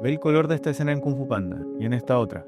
Ve el color de esta escena en Kung Fu Panda y en esta otra.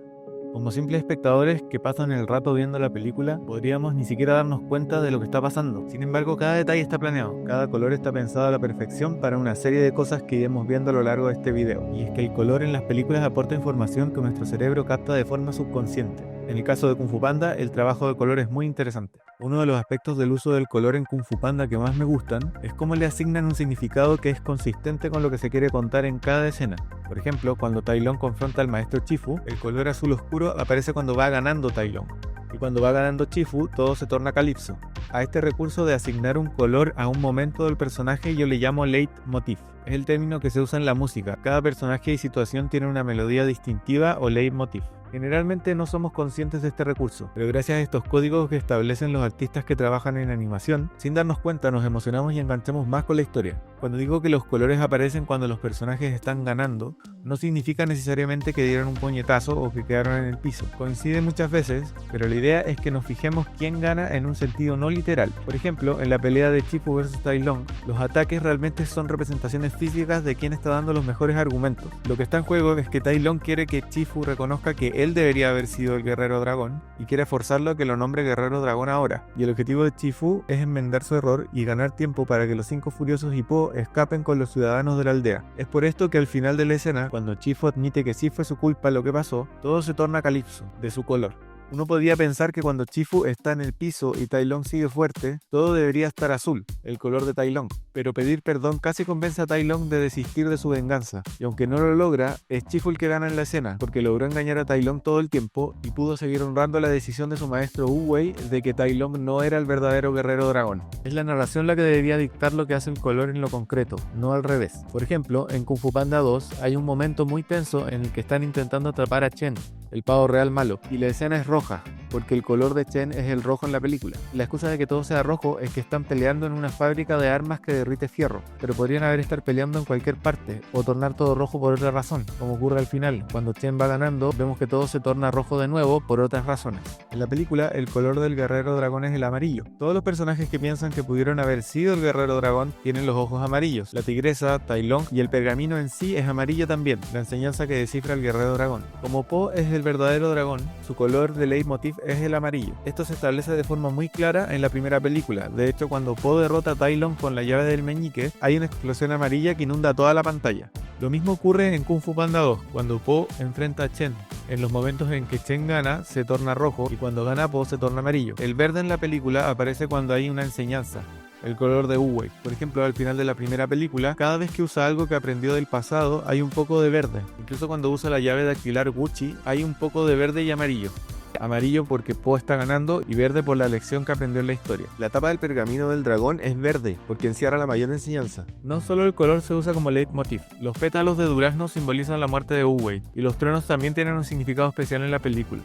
Como simples espectadores que pasan el rato viendo la película, podríamos ni siquiera darnos cuenta de lo que está pasando. Sin embargo, cada detalle está planeado, cada color está pensado a la perfección para una serie de cosas que iremos viendo a lo largo de este video. Y es que el color en las películas aporta información que nuestro cerebro capta de forma subconsciente. En el caso de Kung Fu Panda, el trabajo de color es muy interesante. Uno de los aspectos del uso del color en Kung Fu Panda que más me gustan es cómo le asignan un significado que es consistente con lo que se quiere contar en cada escena. Por ejemplo, cuando Tai Lung confronta al maestro Chifu, el color azul oscuro aparece cuando va ganando Tai Lung. Y cuando va ganando Chifu, todo se torna calipso. A este recurso de asignar un color a un momento del personaje yo le llamo leitmotiv. Es el término que se usa en la música. Cada personaje y situación tiene una melodía distintiva o leitmotiv. Generalmente no somos conscientes de este recurso, pero gracias a estos códigos que establecen los artistas que trabajan en animación, sin darnos cuenta nos emocionamos y enganchamos más con la historia. Cuando digo que los colores aparecen cuando los personajes están ganando, no significa necesariamente que dieron un puñetazo o que quedaron en el piso. Coincide muchas veces, pero la idea es que nos fijemos quién gana en un sentido no literal. Por ejemplo, en la pelea de Chifu vs Tai Lung, los ataques realmente son representaciones físicas de quién está dando los mejores argumentos. Lo que está en juego es que Tai Lung quiere que Chifu reconozca que él debería haber sido el guerrero dragón y quiere forzarlo a que lo nombre guerrero dragón ahora. Y el objetivo de Chifu es enmendar su error y ganar tiempo para que los 5 furiosos y Po escapen con los ciudadanos de la aldea. Es por esto que al final de la escena, cuando Chifu admite que sí fue su culpa lo que pasó, todo se torna calipso, de su color. Uno podría pensar que cuando Chifu está en el piso y Tai Lung sigue fuerte, todo debería estar azul, el color de Tai Lung. Pero pedir perdón casi convence a Tai Lung de desistir de su venganza. Y aunque no lo logra, es Chifu el que gana en la escena, porque logró engañar a Tai Lung todo el tiempo y pudo seguir honrando la decisión de su maestro Wu Wei de que Tai Lung no era el verdadero guerrero dragón. Es la narración la que debería dictar lo que hace el color en lo concreto, no al revés. Por ejemplo, en Kung Fu Panda 2 hay un momento muy tenso en el que están intentando atrapar a Chen, el pavo real malo, y la escena es roja, porque el color de Chen es el rojo en la película. La excusa de que todo sea rojo es que están peleando en una fábrica de armas que derrite fierro, pero podrían estar peleando en cualquier parte, o tornar todo rojo por otra razón, como ocurre al final. Cuando Chen va ganando, vemos que todo se torna rojo de nuevo por otras razones. En la película, el color del guerrero dragón es el amarillo. Todos los personajes que piensan que pudieron haber sido el guerrero dragón tienen los ojos amarillos. La tigresa, Tai Lung y el pergamino en sí es amarillo también, la enseñanza que descifra el guerrero dragón. Como Po es el verdadero dragón, su color de leitmotiv es el amarillo. Esto se establece de forma muy clara en la primera película. De hecho, cuando Po derrota a Tai Lung con la llave del meñique, hay una explosión amarilla que inunda toda la pantalla. Lo mismo ocurre en Kung Fu Panda 2, cuando Po enfrenta a Chen. En los momentos en que Chen gana, se torna rojo, y cuando gana Po, se torna amarillo. El verde en la película aparece cuando hay una enseñanza, el color de Wu Wei. Por ejemplo, al final de la primera película, cada vez que usa algo que aprendió del pasado, hay un poco de verde. Incluso cuando usa la llave dactilar Gucci, hay un poco de verde y amarillo. Amarillo porque Po está ganando y verde por la lección que aprendió en la historia. La tapa del pergamino del dragón es verde porque encierra la mayor enseñanza. No solo el color se usa como leitmotiv, los pétalos de durazno simbolizan la muerte de Wu Wei y los truenos también tienen un significado especial en la película.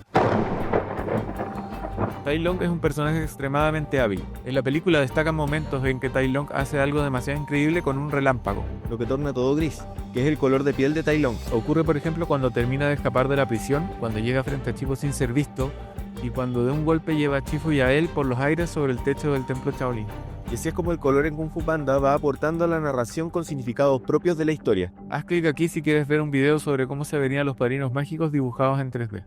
Tai Lung es un personaje extremadamente hábil. En la película destacan momentos en que Tai Lung hace algo demasiado increíble con un relámpago, lo que torna todo gris, que es el color de piel de Tai Lung. Ocurre por ejemplo cuando termina de escapar de la prisión, cuando llega frente a Chifu sin ser visto, y cuando de un golpe lleva a Chifu y a él por los aires sobre el techo del templo Shaolin. Y así es como el color en Kung Fu Panda va aportando a la narración con significados propios de la historia. Haz clic aquí si quieres ver un video sobre cómo se verían los padrinos mágicos dibujados en 3D.